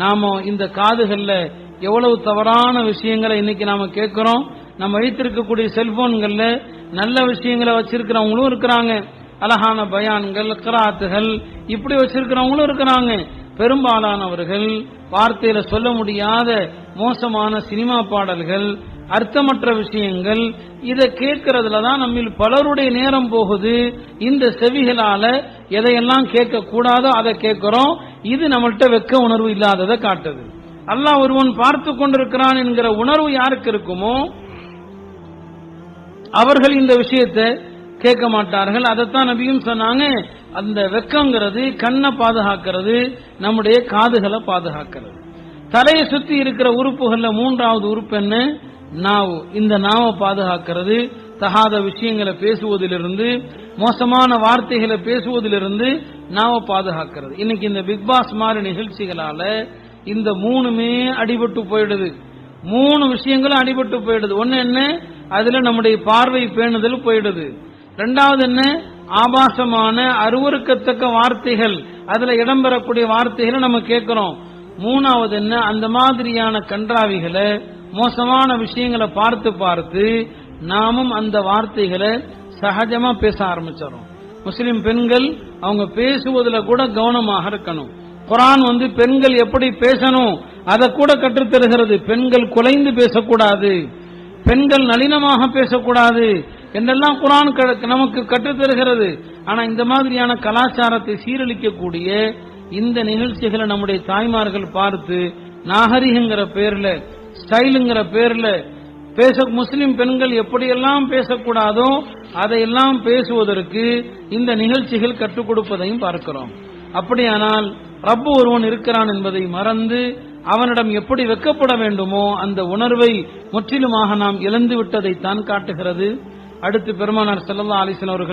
நாம இந்த காதுகள்ல எவ்வளவு தவறான விஷயங்களை இன்னைக்கு நாம கேட்கிறோம். நம்ம வைத்திருக்கக்கூடிய செல்போன்கள்ல நல்ல விஷயங்களை வச்சிருக்கிறவங்களும் இருக்கிறாங்க, அழகான பயான்கள், கிராத்துகள் இப்படி வச்சிருக்கிறவங்களும் இருக்கிறாங்க. பெரும்பாலானவர்கள் வார்த்தையில சொல்ல முடியாத மோசமான சினிமா பாடல்கள், அர்த்தமற்ற விஷயங்கள், இதை கேட்கறதுல தான் நம்மில் பலருடைய நேரம் போகுது. இந்த செவிகளால எதையெல்லாம் கேட்க கூடாதோ அதை கேட்கிறோம். இது நம்மள்கிட்ட வெட்க உணர்வு இல்லாததை காட்டுது. அல்லாஹ் ஒருவன் பார்த்து கொண்டிருக்கிறான் என்கிற உணர்வு யாருக்கு இருக்குமோ அவர்கள் இந்த விஷயத்தை கேட்க மாட்டார்கள். அதைத்தான் நபியும் சொன்னாங்க, அந்த வெக்கங்கிறது கண்ணை பாதுகாக்கிறது, நம்முடைய காதுகளை பாதுகாக்கிறது. தலையை சுத்தி இருக்கிற உறுப்புகள்ல மூன்றாவது உறுப்பு என்ன? நாவு. இந்த நாவை பாதுகாக்கிறது, தகாத விஷயங்களை பேசுவதிலிருந்து, மோசமான வார்த்தைகளை பேசுவதிலிருந்து நாவை பாதுகாக்கிறது. இன்னைக்கு இந்த பிக் பாஸ் மாதிரி நிகழ்ச்சிகளால இந்த மூணுமே அடிபட்டு போயிடுது. மூணு விஷயங்களும் அடிபட்டு போயிடுது. ஒன்னு என்ன? அதுல நம்முடைய பார்வை பேணுதல் போயிடுது. ரெண்டாவது என்ன? ஆபாசமான அருவருக்கத்தக்க வார்த்தைகள், அதுல இடம்பெறக்கூடிய வார்த்தைகளை நம்ம கேட்கிறோம். மூணாவது என்ன? அந்த மாதிரியான கன்றாவிகளை, மோசமான விஷயங்களை பார்த்து பார்த்து நாமும் அந்த வார்த்தைகளை சகஜமா பேச ஆரம்பிச்சிடறோம். முஸ்லிம் பெண்கள் அவங்க பேசுவதில் கூட கவனமாக இருக்கணும். குர்ஆன் பெண்கள் எப்படி பேசணும் அதை கூட கற்றுத்தருகிறது. பெண்கள் குலைந்து பேசக்கூடாது, பெண்கள் நளினமாக பேசக்கூடாது என்றெல்லாம் குர்ஆன் நமக்கு கற்றுத்தருகிறது. ஆனா இந்த மாதிரியான கலாச்சாரத்தை சீரழிக்கக்கூடிய இந்த நிகழ்ச்சிகளை நம்முடைய தாய்மார்கள் பார்த்து நாகரிகங்கிற பேர்ல, ஸ்டைலுங்கிற பேர்ல முஸ்லிம் பெண்கள் எப்படியெல்லாம் பேசக்கூடாதோ அதையெல்லாம் பேசுவதற்கு இந்த நிகழ்ச்சிகள் கற்றுக் கொடுப்பதையும் பார்க்கிறோம். அப்படியானால் ரப்பு ஒருவன் இருக்கிறான் என்பதை மறந்து அவனிடம் எப்படி வெட்கப்பட வேண்டுமோ அந்த உணர்வை முற்றிலுமாக நாம் இழந்து விட்டதைத்தான் காட்டுகிறது. அடுத்து பெருமானார் ஸல்லல்லாஹு அலைஹி வஸல்லம் அவர்கள்